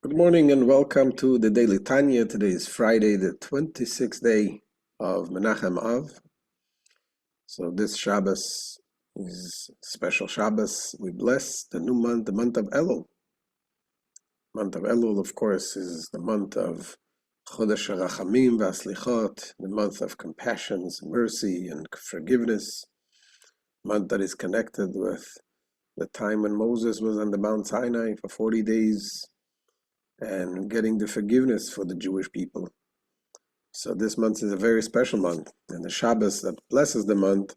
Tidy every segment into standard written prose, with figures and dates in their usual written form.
Good morning and welcome to the Daily Tanya. Today is Friday, the 26th day of Menachem Av. So this Shabbos is special Shabbos. We bless the new month, the month of Elul. Month of Elul, of course, is the month of Hakodesh Rachamim v'Aslichot, the month of compassions, mercy, and forgiveness. Month that is connected with the time when Moses was on the Mount Sinai for 40 days. And getting the forgiveness for the Jewish people. So this month is a very special month, and the Shabbos that blesses the month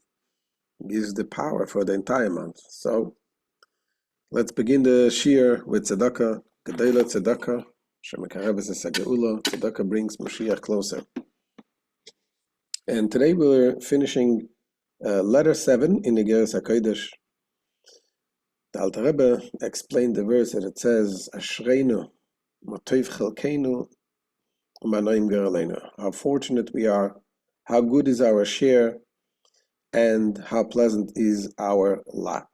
gives the power for the entire month. So let's begin the Shir with Tzedakah, Gedela Tzedakah, Shemekarebes Geula. Tzedakah brings Mashiach closer. And today we're finishing letter 7 in Igeret Hakodesh. The Alter Rebbe explained the verse that it says, Ashreinu, Motiv Chelkeinu, how fortunate we are, how good is our share, and how pleasant is our lot.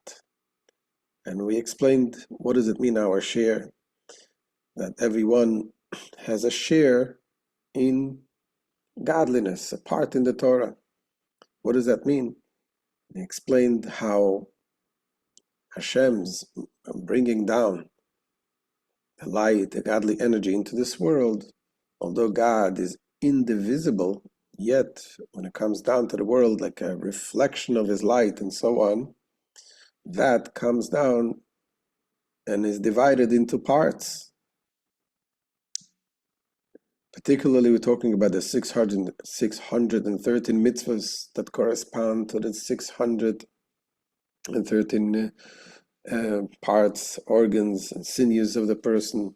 And we explained what does it mean, our share, that everyone has a share in godliness, a part in the Torah. What does that mean? We explained how Hashem's bringing down the light, the godly energy into this world. Although God is indivisible, yet when it comes down to the world, like a reflection of his light and so on, that comes down and is divided into parts. Particularly, we're talking about the 613 mitzvahs that correspond to the 613 parts, organs, and sinews of the person,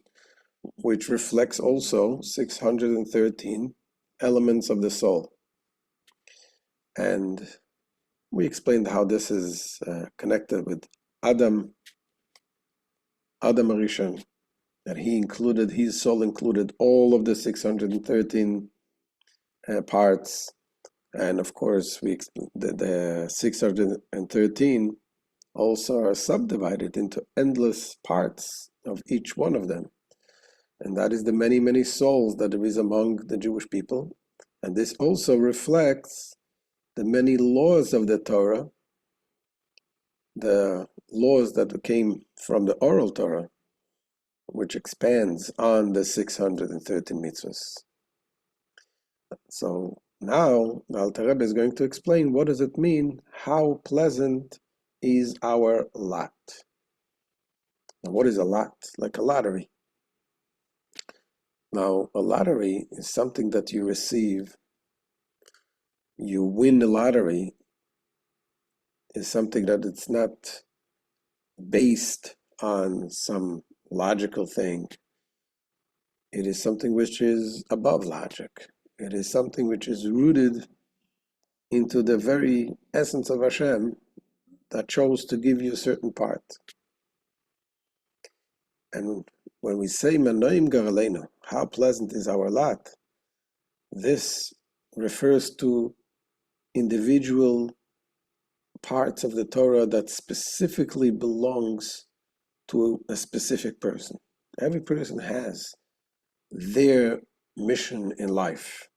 which reflects also 613 elements of the soul. And we explained how this is connected with Adam Arishon, that his soul included all of the 613 parts. And of course, we explained that the 613 also are subdivided into endless parts of each one of them. And that is the many, many souls that there is among the Jewish people. And this also reflects the many laws of the Torah, the laws that came from the oral Torah, which expands on the 613 mitzvahs. So now the Alter Rebbe is going to explain what does it mean, how pleasant is our lot. Now, what is a lot? Like a lottery. Now, a lottery is something that you receive. You win the lottery is something that it's not based on some logical thing. It is something which is above logic. It is something which is rooted into the very essence of Hashem that chose to give you a certain part. And when we say Manoim Garaleinu, how pleasant is our lot, this refers to individual parts of the Torah that specifically belongs to a specific person. Every person has their mission in life,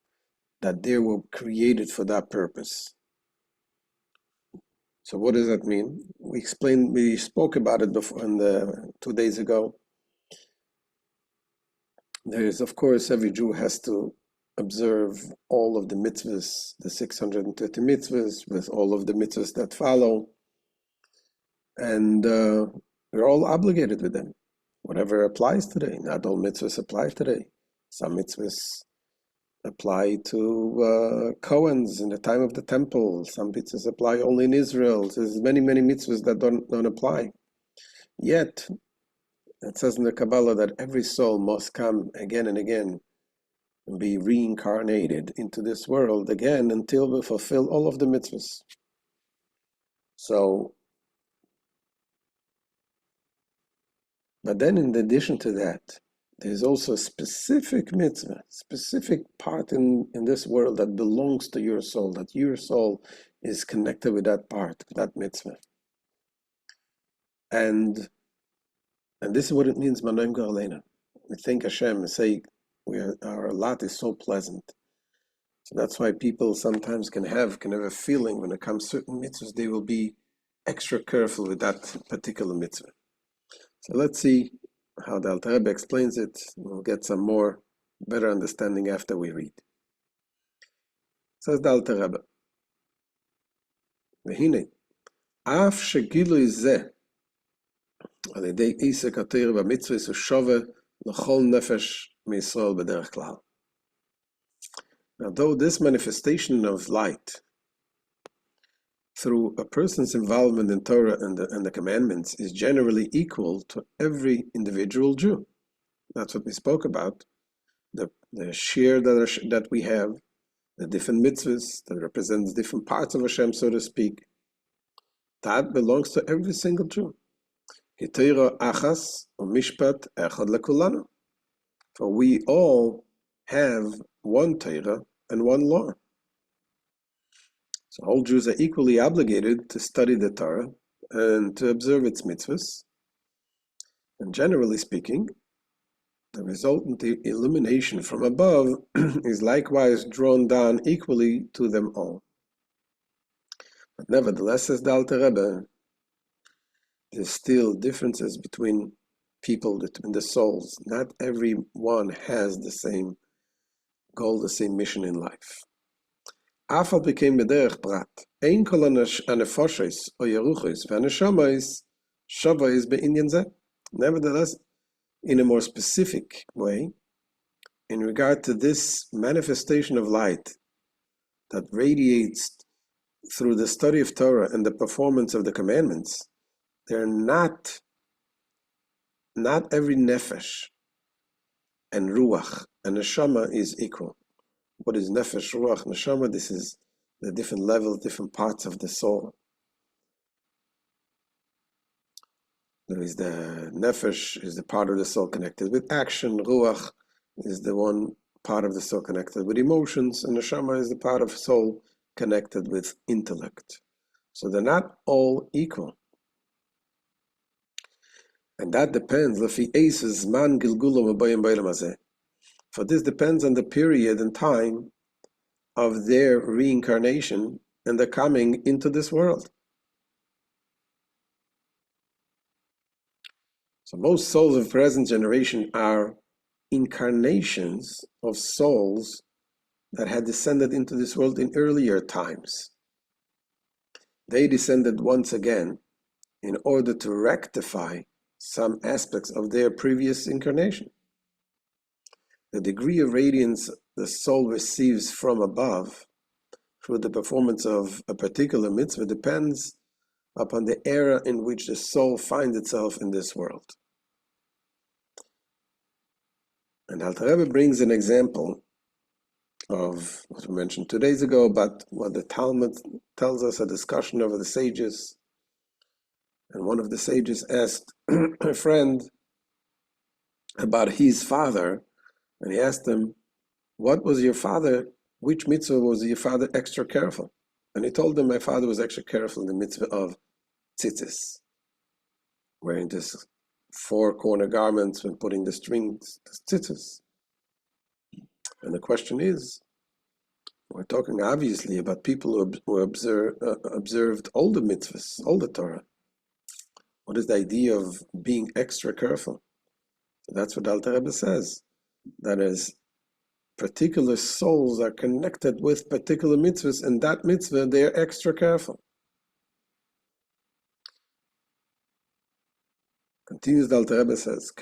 that they were created for that purpose. So what does that mean? We spoke about it before 2 days ago. There is, of course, every Jew has to observe all of the mitzvahs, the 630 mitzvahs, with all of the mitzvahs that follow. And we're all obligated with them. Whatever applies today. Not all mitzvahs apply today. Some mitzvahs apply to Cohens in the time of the temple. Some mitzvahs apply only in Israel. There's many, many mitzvahs that don't apply. Yet, it says in the Kabbalah that every soul must come again and again and be reincarnated into this world again until we fulfill all of the mitzvahs. So, but then in addition to that, there's also a specific mitzvah, specific part in this world that belongs to your soul, that your soul is connected with that part, that mitzvah. And this is what it means, Manoim Garaleinu. we thank Hashem and say our lot is so pleasant. So that's why people sometimes can have a feeling when it comes to certain mitzvahs, they will be extra careful with that particular mitzvah. So let's see how the Alter Rebbe explains it. We'll get some more better understanding after we read. Says the Alter Rebbe, והנה, אף שגילוי זה על ידי עסק התורה במצווה הוא שווה לכל נפש מישראל בדרך כלל. Now, though this manifestation of light through a person's involvement in Torah and the commandments is generally equal to every individual Jew. That's what we spoke about. The share that we have, the different mitzvahs that represents different parts of Hashem, so to speak, that belongs to every single Jew. For we all have one Torah and one law. So all Jews are equally obligated to study the Torah and to observe its mitzvahs. And generally speaking, the resultant illumination from above is likewise drawn down equally to them all. But nevertheless, says the Alter Rebbe, there's still differences between people, between the souls. Not everyone has the same goal, the same mission in life. Afal became bederech prat. Ein kol anefoshes o yeruchos v'aneshamayis shavayis be'inyan zeh. Nevertheless, in a more specific way, in regard to this manifestation of light that radiates through the study of Torah and the performance of the commandments, they're not every nefesh and ruach and neshama is equal. What is nefesh, ruach, neshama? This is the different levels, different parts of the soul. There is the nefesh, is the part of the soul connected with action. Ruach is the one part of the soul connected with emotions, and neshama is the part of soul connected with intellect. So they're not all equal. And that depends, for this depends on the period and time of their reincarnation and the coming into this world. So most souls of present generation are incarnations of souls that had descended into this world in earlier times. They descended once again in order to rectify some aspects of their previous incarnation. The degree of radiance the soul receives from above through the performance of a particular mitzvah depends upon the era in which the soul finds itself in this world. And Alter Rebbe brings an example of what we mentioned 2 days ago, but what the Talmud tells us, a discussion of the sages. And one of the sages asked a friend about his father, and he asked him, what was your father, which mitzvah was your father extra careful? And he told him, my father was extra careful in the mitzvah of tzitzis, wearing this 4-corner garments when putting the strings, the tzitzis. And the question is, we're talking obviously about people who observed all the mitzvahs, all the Torah. What is the idea of being extra careful? So that's what Alter Rebbe says. That is, particular souls are connected with particular mitzvahs, and that mitzvah, they are extra careful. Continues the Alter Rebbe says,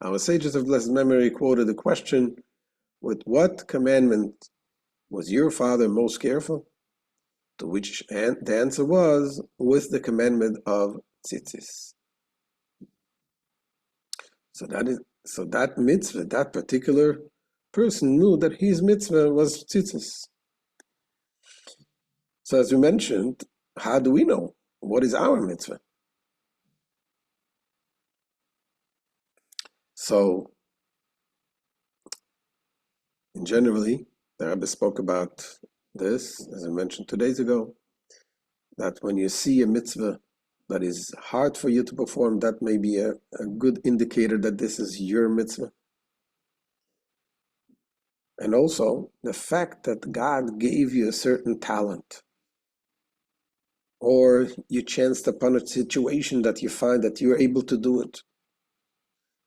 our sages of blessed memory quoted the question, with what commandment was your father most careful? To which the answer was, with the commandment of tzitzis. So that mitzvah, that particular person knew that his mitzvah was tzitzis. So as we mentioned, how do we know? What is our mitzvah? So, generally, the Rebbe spoke about this, as I mentioned 2 days ago, that when you see a mitzvah that is hard for you to perform, that may be a good indicator that this is your mitzvah. And also the fact that God gave you a certain talent, or you chanced upon a situation that you find that you're able to do it.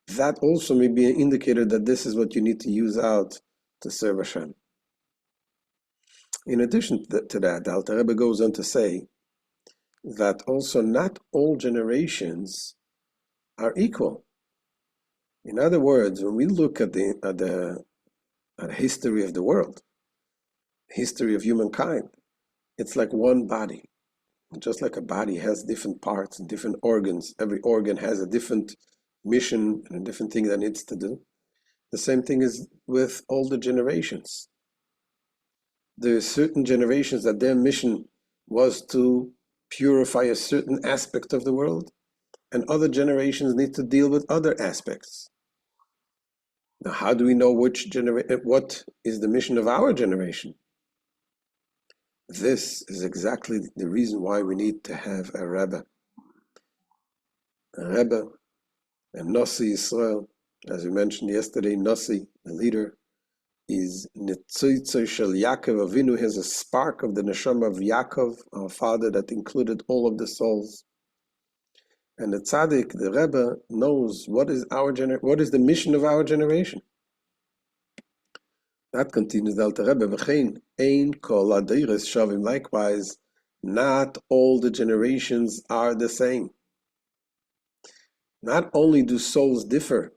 That also may be an indicator that this is what you need to use out to serve Hashem. In addition to that, the Alter Rebbe goes on to say that also not all generations are equal. In other words, when we look at the history of the world, history of humankind, it's like one body. Just like a body has different parts and different organs, every organ has a different mission and a different thing that it needs to do. The same thing is with all the generations. There are certain generations that their mission was to purify a certain aspect of the world, and other generations need to deal with other aspects. Now, how do we know what is the mission of our generation? This is exactly the reason why we need to have a Rebbe. A Rebbe, a Nasi Yisrael, as we mentioned yesterday, Nasi, the leader, is Netzoitzo Shel Yaakov Avinu, has a spark of the neshama of Yaakov, our father, that included all of the souls. And the tzaddik, the Rebbe, knows what is the mission of our generation. That continues the Alter Rebbe, V'chein ein kol adeiros shavim. Likewise, not all the generations are the same. Not only do souls differ,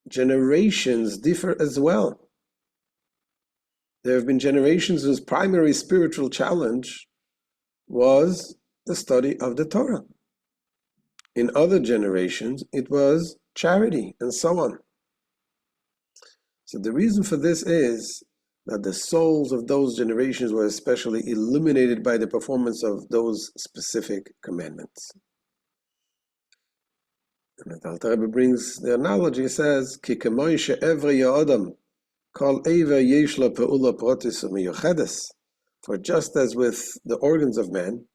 generations differ as well. There have been generations whose primary spiritual challenge was the study of the Torah. In other generations, it was charity and so on. So the reason for this is that the souls of those generations were especially illuminated by the performance of those specific commandments. And the Alter Rebbe brings the analogy, says, Ki kemoi she'evri ya'adam kol eiver yesh lo pe'ula protis u'miyuchedes. For just as with the organs of man,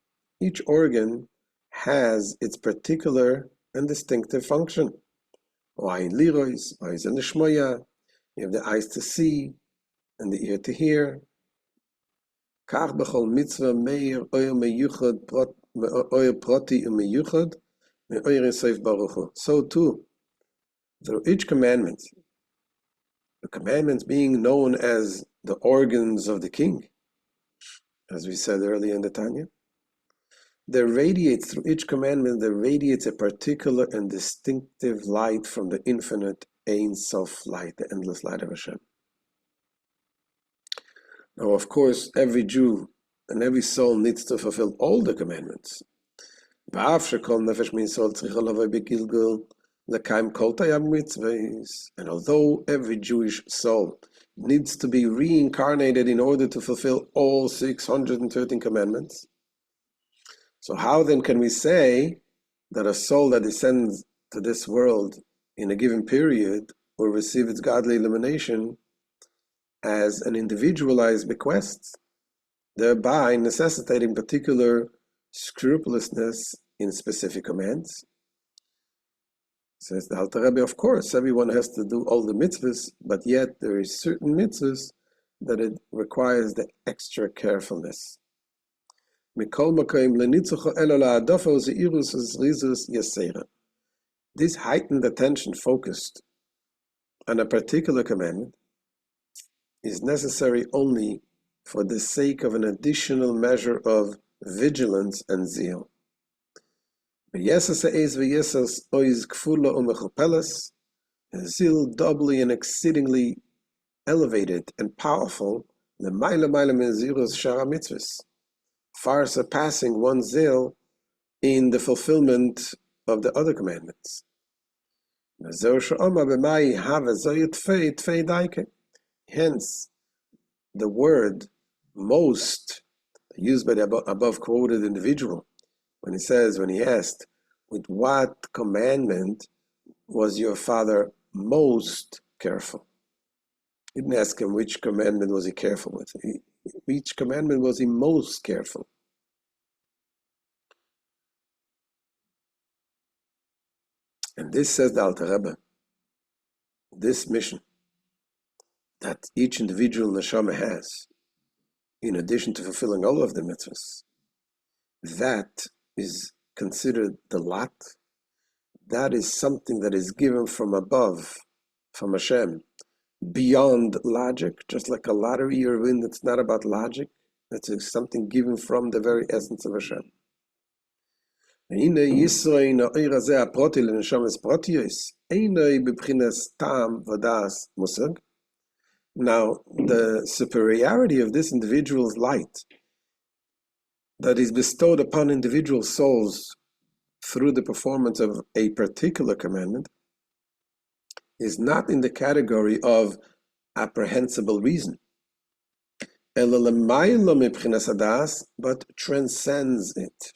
each organ has its particular and distinctive function. O'ayin lirois, o'ayin nishmoya. You have the eyes to see and the ear to hear. Kach b'chol mitzvah meir oyer meyuchad oyer proti u'meyuchad me'oyer seif baruch hu. So too, through each commandment, the commandments being known as the organs of the king, as we said earlier in the Tanya, there radiates through each commandment, there radiates a particular and distinctive light from the infinite Ein Sof light, the endless light of Hashem. Now, of course, every Jew and every soul needs to fulfill all the commandments. And although every Jewish soul needs to be reincarnated in order to fulfill all 613 commandments, so how then can we say that a soul that descends to this world in a given period will receive its godly illumination as an individualized bequest, thereby necessitating particular scrupulousness in specific commands? Says the Alter Rebbe, of course, everyone has to do all the mitzvahs, but yet there is certain mitzvahs that it requires the extra carefulness. This heightened attention focused on a particular commandment is necessary only for the sake of an additional measure of vigilance and zeal. Zeal doubly and exceedingly elevated and powerful, far surpassing one's zeal in the fulfillment of the other commandments. Hence, the word most, used by the above quoted individual, when he asked, with what commandment was your father most careful? He didn't ask him which commandment was he careful with. Which commandment was he most careful? And this, says the Alter Rebbe, this mission that each individual neshama has, in addition to fulfilling all of the mitzvahs, that is considered the lot. That is something that is given from above, from Hashem, beyond logic, just like a lottery you win. That's not about logic. That's something given from the very essence of Hashem. Now, the superiority of this individual's light that is bestowed upon individual souls through the performance of a particular commandment is not in the category of apprehensible reason, but transcends it,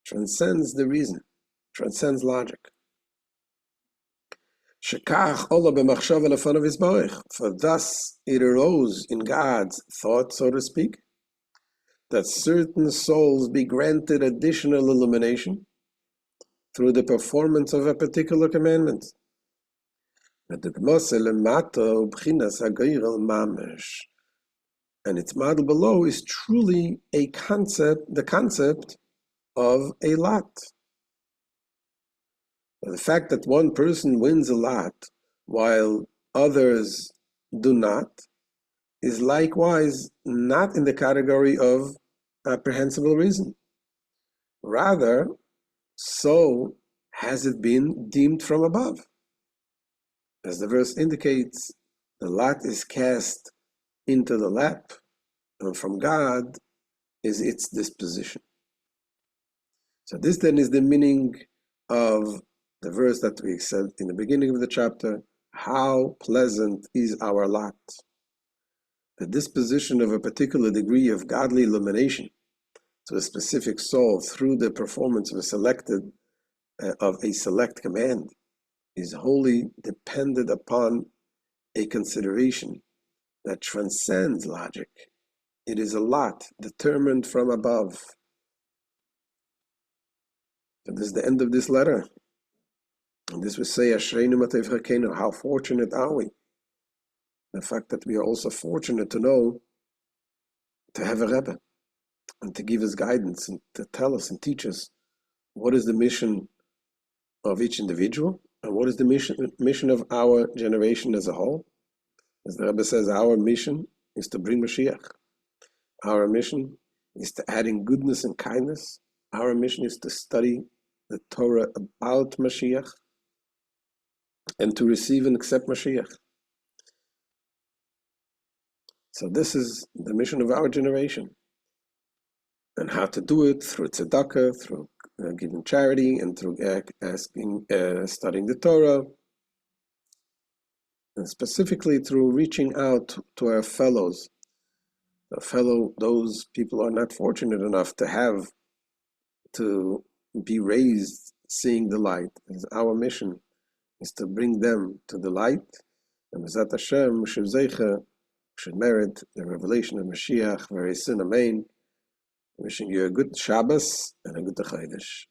transcends the reason, transcends logic. For thus it arose in God's thought, so to speak, that certain souls be granted additional illumination through the performance of a particular commandment. And its model below is truly a concept, the concept of a lot. The fact that one person wins a lot while others do not is likewise not in the category of apprehensible reason. Rather, so has it been deemed from above. As the verse indicates, the lot is cast into the lap, and from God is its disposition. So this then is the meaning of the verse that we said in the beginning of the chapter, how pleasant is our lot. The disposition of a particular degree of godly illumination to a specific soul through the performance of a select command is wholly dependent upon a consideration that transcends logic. It is a lot determined from above. And this is the end of this letter. And this will say, Ashreinu Matev Hakenu, how fortunate are we? The fact that we are also fortunate to know, to have a Rebbe, and to give us guidance, and to tell us and teach us what is the mission of each individual, and what is the mission of our generation as a whole. As the Rebbe says, our mission is to bring Mashiach. Our mission is to add in goodness and kindness. Our mission is to study the Torah about Mashiach and to receive and accept Mashiach. So this is the mission of our generation. And how to do it through tzedakah, through giving charity, and through studying the Torah, and specifically through reaching out to our fellows. Those people are not fortunate enough to be raised seeing the light. Our mission is to bring them to the light, and B'ezrat Hashem should merit the revelation of Mashiach very soon. Amen. Wishing you a good Shabbos and a good Hakodesh.